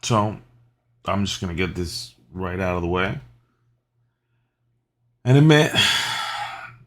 So I'm just going to get this right out of the way and admit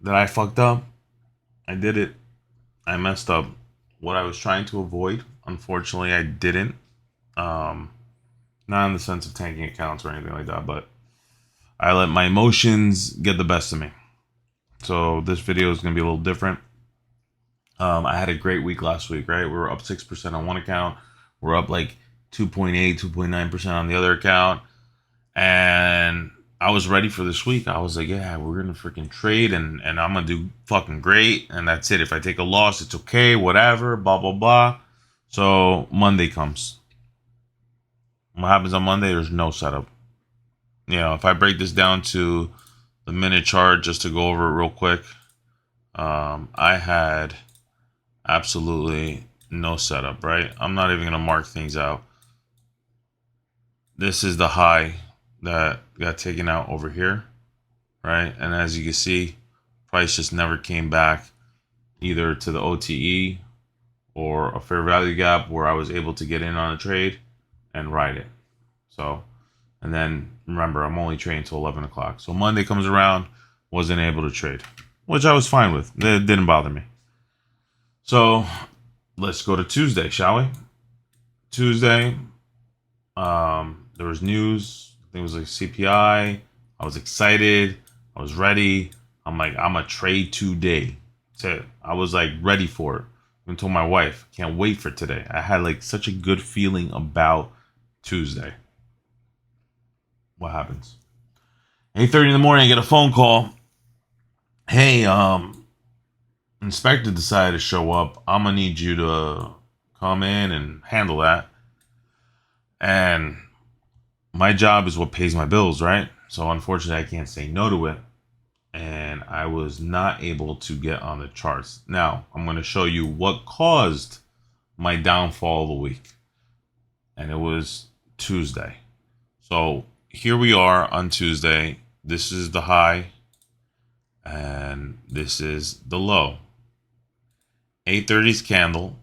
that I fucked up. I did it. I messed up. What I was trying to avoid, unfortunately, I didn't. Um, Not in the sense of tanking accounts or anything like that, but I let my emotions get the best of me. So this video is going to be a little different. I had a great week last week, right? We were up 6% on one account. We're up like 2.8, 2.9% on the other account. And I was ready for this week. I was like, yeah, we're going to freaking trade and I'm going to do fucking great. And that's it. If I take a loss, it's okay, whatever, blah, blah, blah. So Monday comes. What happens on Monday? There's no setup. If I break this down to the minute chart, just to go over it real quick, I had absolutely no setup, right? I'm not even going to mark things out. This is the high that got taken out over here, right? And as you can see, price just never came back either to the OTE or a fair value gap where I was able to get in on a trade and ride it. So, and then remember, I'm only trading till 11 o'clock. So Monday comes around, wasn't able to trade, which I was fine with. It didn't bother me. So let's go to Tuesday, shall we? Tuesday, there was news. I think it was like CPI. I was excited. I was ready. I'm like, I'm a trade today. That's it. I was like ready for it. I told my wife, can't wait for today. I had like such a good feeling about Tuesday. What happens? 8:30 in the morning, I get a phone call. Hey, inspector decided to show up. I'm gonna need you to come in and handle that. And my job is what pays my bills, right? So unfortunately, I can't say no to it. And I was not able to get on the charts. Now, I'm going to show you what caused my downfall of the week. And it was Tuesday. So here we are on Tuesday. This is the high. And this is the low. 8:30's candle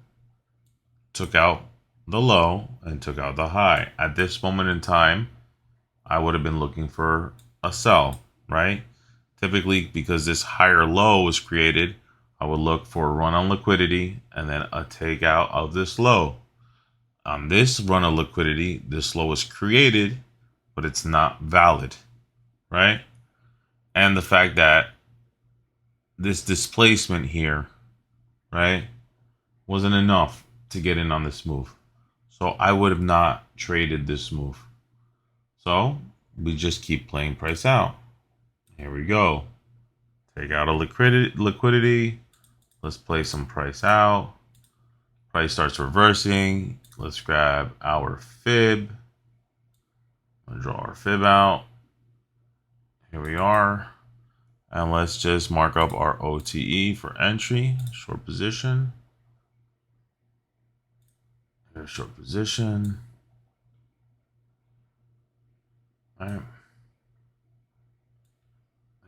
took out the low and took out the high. At this moment in time, I would have been looking for a sell, right? Typically, because this higher low was created, I would look for a run on liquidity and then a takeout of this low. On this run of liquidity, this low was created, but it's not valid, right? And the fact that this displacement here, right, wasn't enough to get in on this move. So I would have not traded this move. So we just keep playing price out. Here we go. Take out a liquidity. Let's play some price out. Price starts reversing. Let's grab our fib. I'll draw our fib out. Here we are. And let's just mark up our OTE for entry. Short position. There's short position. All right.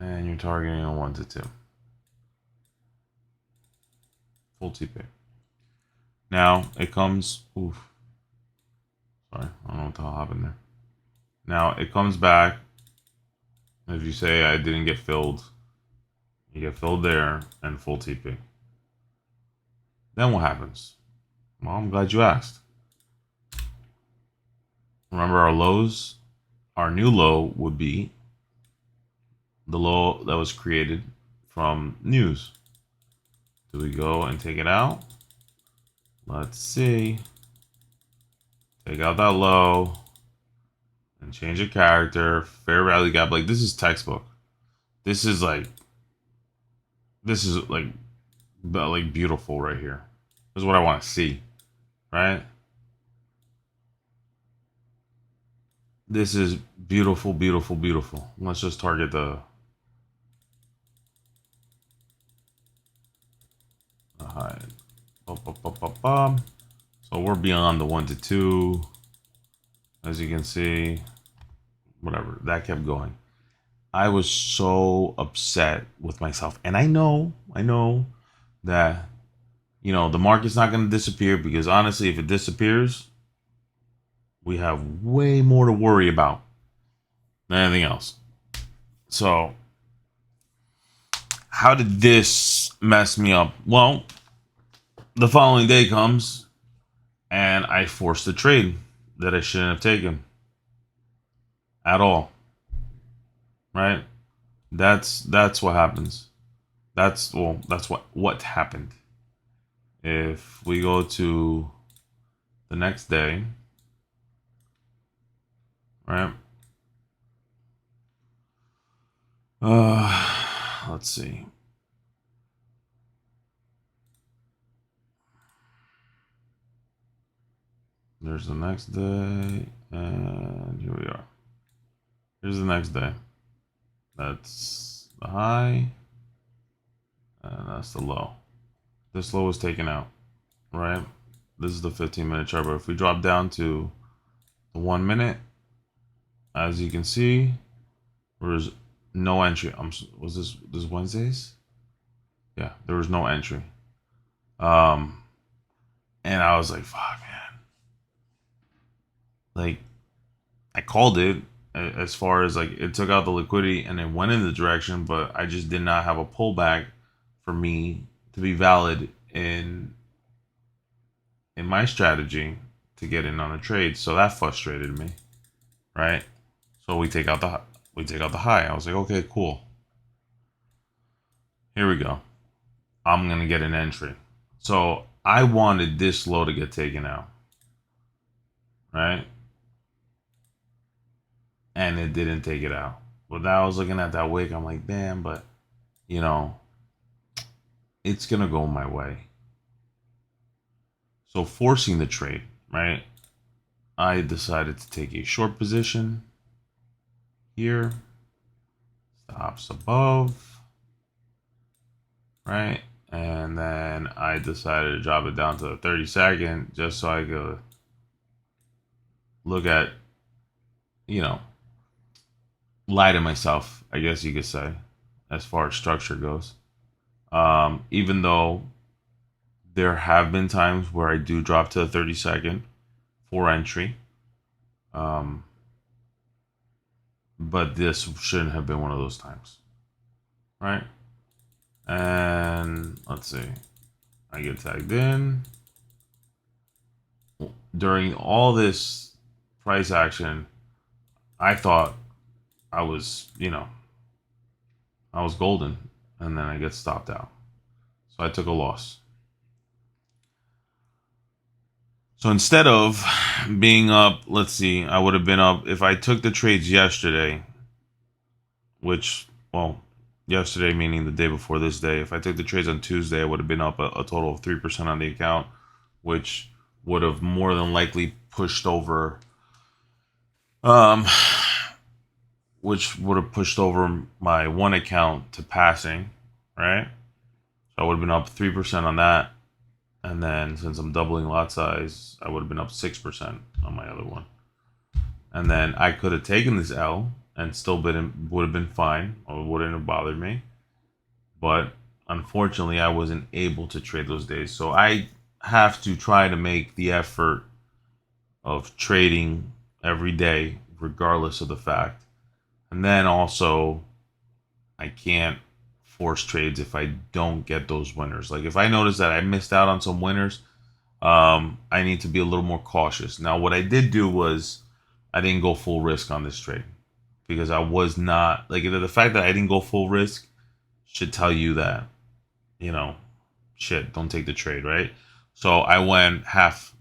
And you're targeting a 1 to 2. Full TP. Now it comes. Oof. Sorry, I don't know what the hell happened there. Now it comes back. If you say I didn't get filled, you get filled there and full TP. Then what happens? Well, I'm glad you asked. Remember our lows? Our new low would be the low that was created from news. Do we go and take it out? Let's see. Take out that low and change a character. Fair value gap. Like, this is textbook. This is like beautiful right here. This is what I want to see, right? This is beautiful, beautiful, beautiful. Let's just target the high. So we're beyond the 1 to 2. As you can see, whatever, that kept going. I was so upset with myself. And I know that, the market's not going to disappear, because honestly, if it disappears, we have way more to worry about than anything else. So, how did this mess me up? Well, the following day comes and I forced a trade that I shouldn't have taken at all. Right? That's what happens. That's what happened. If we go to the next day, right? Let's see. There's the next day, and here we are. Here's the next day. That's the high, and that's the low. This low was taken out, right? This is the 15-minute chart. But if we drop down to the 1 minute, as you can see, there's no entry. Was this Wednesdays? Yeah, there was no entry. And I was like, fuck, man. Like, I called it as far as like it took out the liquidity and it went in the direction, but I just did not have a pullback for me to be valid in my strategy to get in on a trade. So that frustrated me, right? So we take out the high. I was like, okay, cool. Here we go. I'm gonna get an entry. So I wanted this low to get taken out, right? And it didn't take it out. But now I was looking at that wick. I'm like, damn, but you know, it's gonna go my way. So forcing the trade, right? I decided to take a short position here. Stops above, right? And then I decided to drop it down to the 30-second just so I could look at, lie to myself, I guess you could say, as far as structure goes. Even though there have been times where I do drop to the 30-second for entry. But this shouldn't have been one of those times. Right? And let's see. I get tagged in. During all this price action, I thought I was, I was golden. And then I get stopped out. So I took a loss. So instead of being up, let's see, I would have been up if I took the trades yesterday, which, well, yesterday meaning the day before this day. If I took the trades on Tuesday, I would have been up a total of 3% on the account, which would have more than likely pushed over, which would have pushed over my one account to passing, right? So I would have been up 3% on that. And then since I'm doubling lot size, I would have been up 6% on my other one. And then I could have taken this L and still would have been fine, or it wouldn't have bothered me. But unfortunately, I wasn't able to trade those days. So I have to try to make the effort of trading every day, regardless of the fact. And then also, I can't force trades if I don't get those winners. Like if I notice that I missed out on some winners, I need to be a little more cautious. Now, what I did do was I didn't go full risk on this trade because I was not like the fact that I didn't go full risk should tell you that, shit, don't take the trade, right? So I went half.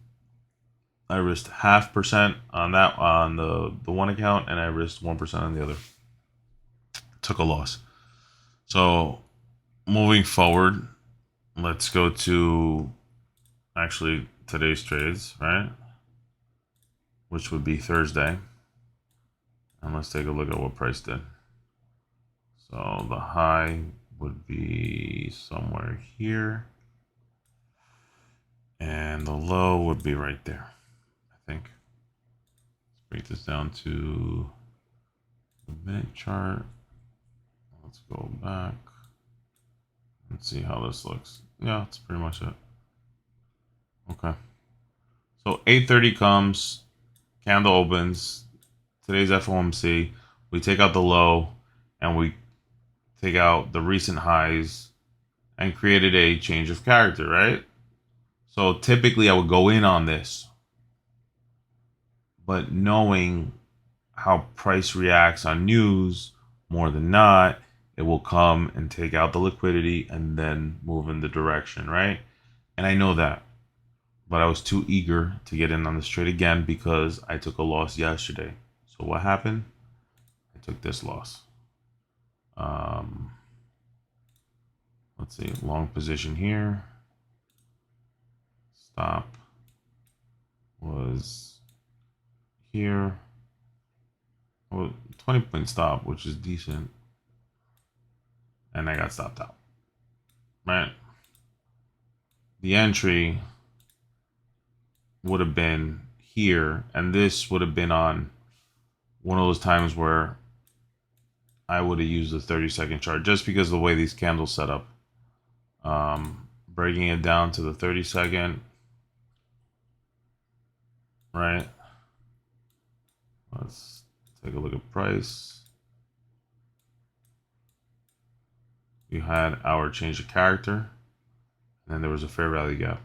I risked 0.5% on that on the one account, and I risked 1% on the other. Took a loss. So moving forward, let's go to actually today's trades, right? Which would be Thursday. And let's take a look at what price did. So the high would be somewhere here. And the low would be right there, I think. Let's break this down to the minute chart. Let's go back. Let's see how this looks. Yeah, that's pretty much it. Okay. So 8:30 comes, Candle opens. Today's FOMC. We take out the low and we take out the recent highs and created a change of character, right? So typically I would go in on this, but knowing how price reacts on news, more than not, it will come and take out the liquidity and then move in the direction, right? And I know that, but I was too eager to get in on this trade again because I took a loss yesterday. So what happened? I took this loss. Let's see, long position here. Stop was here. Well, 20-point stop, which is decent. And I got stopped out. Right? The entry would have been here, and this would have been on one of those times where I would have used the 30-second chart just because of the way these candles set up. Breaking it down to the 30-second, right? Let's take a look at price. You had our change of character, and then there was a fair value gap.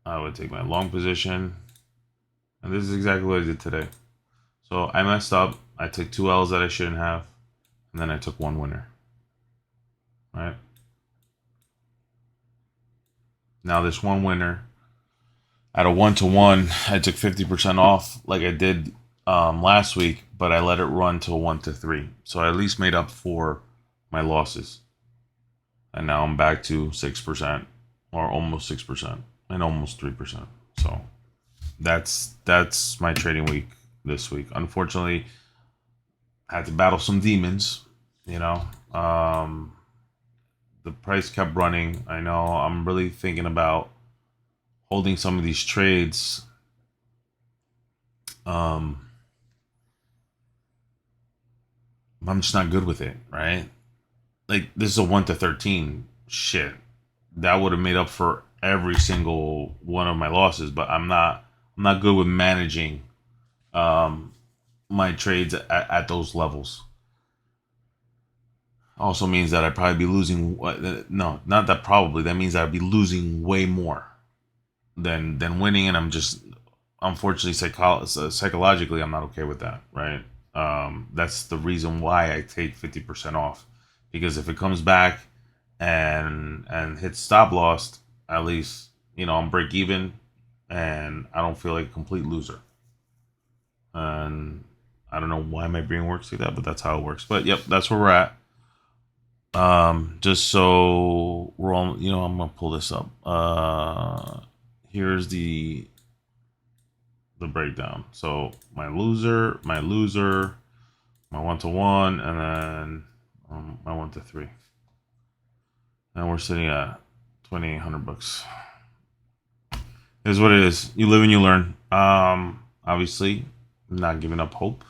I would take my long position, and this is exactly what I did today. So I messed up. I took 2 L's that I shouldn't have, and then I took 1 winner. Right? Now this 1 winner, at a 1-to-1, I took 50% off like I did last week, but I let it run to a 1-to-3. So I at least made up for my losses. And now I'm back to 6%, or almost 6%, and almost 3%. So that's my trading week this week. Unfortunately, I had to battle some demons, you know. The price kept running. I know I'm really thinking about holding some of these trades. I'm just not good with it, right? Like this is a 1-to-13 shit. That would have made up for every single one of my losses, but I'm not good with managing my trades at those levels. Also means that I'd probably be losing. No, not that probably. That means I'd be losing way more than winning, and I'm just unfortunately psychologically I'm not okay with that, right? That's the reason why I take 50% off, because if it comes back and hits stop loss, at least I'm break even, and I don't feel like a complete loser. And I don't know why my brain works like that, but that's how it works. But yep, that's where we're at. Just so we're all, I'm gonna pull this up. Here's the breakdown. So my loser, my 1-to-1, and then my 1-to-3, and we're sitting at $2,800. Is what it is. You live and you learn. Obviously, I'm not giving up hope.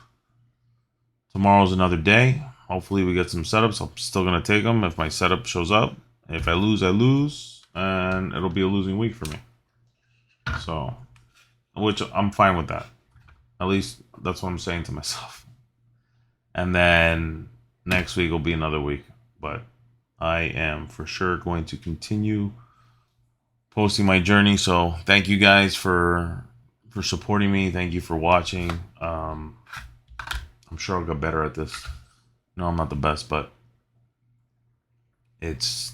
Tomorrow's another day. Hopefully we get some setups. I'm still gonna take them if my setup shows up. If I lose, I lose, and it'll be a losing week for me. So, which I'm fine with that. At least that's what I'm saying to myself. And then next week will be another week. But I am for sure going to continue posting my journey. So thank you guys for supporting me. Thank you for watching. I'm sure I'll get better at this. No, I'm not the best, but it's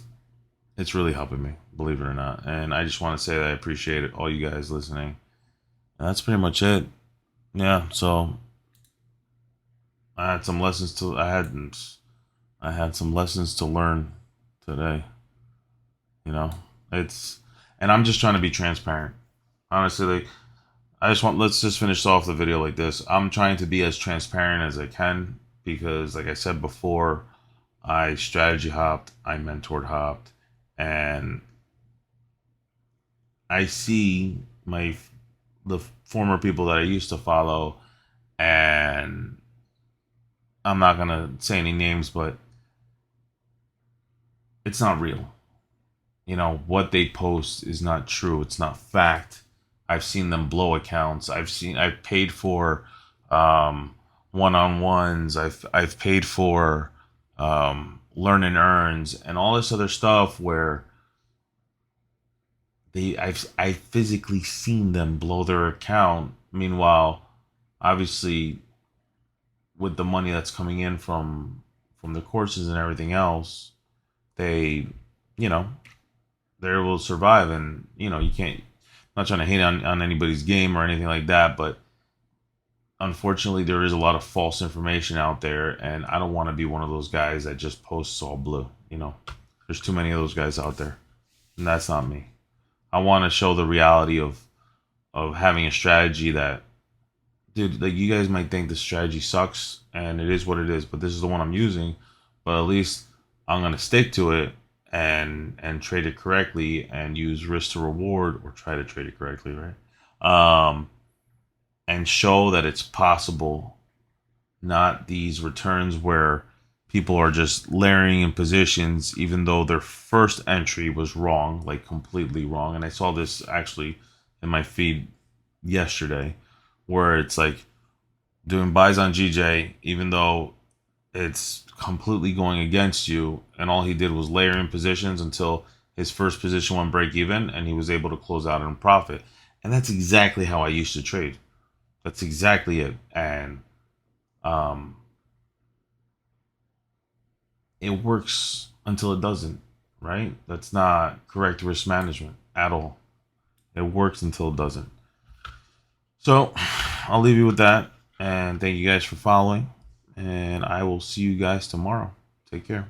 really helping me, believe it or not. And I just want to say that I appreciate it, all you guys listening. And that's pretty much it. Yeah, so I had some lessons to I had some lessons to learn today. And I'm just trying to be transparent. Honestly, like let's just finish off the video like this. I'm trying to be as transparent as I can because, like I said before, I strategy hopped, I mentored hopped, and I see the former people that I used to follow, and I'm not gonna say any names, but it's not real. What they post is not true. It's not fact. I've seen them blow accounts. I've paid for one-on-ones. I've paid for learn and earns and all this other stuff where I've physically seen them blow their account. Meanwhile, obviously, with the money that's coming in from the courses and everything else, they, you know, they're able to survive. And you can't. I'm not trying to hate on anybody's game or anything like that, but unfortunately, there is a lot of false information out there, and I don't want to be one of those guys that just posts all blue. There's too many of those guys out there, and that's not me. I want to show the reality of having a strategy that, dude, like, you guys might think the strategy sucks, and it is what it is, but this is the one I'm using. But at least I'm gonna stick to it and trade it correctly and use risk to reward, or try to trade it correctly, right? And show that it's possible, not these returns where people are just layering in positions even though their first entry was wrong, like completely wrong. And I saw this actually in my feed yesterday, where it's like doing buys on GJ even though it's completely going against you, and all he did was layer in positions until his first position went break even and he was able to close out in profit. And that's exactly how I used to trade. That's exactly it. And um, it works until it doesn't, right? That's not correct risk management at all. It works until it doesn't. So I'll leave you with that. And thank you guys for following. And I will see you guys tomorrow. Take care.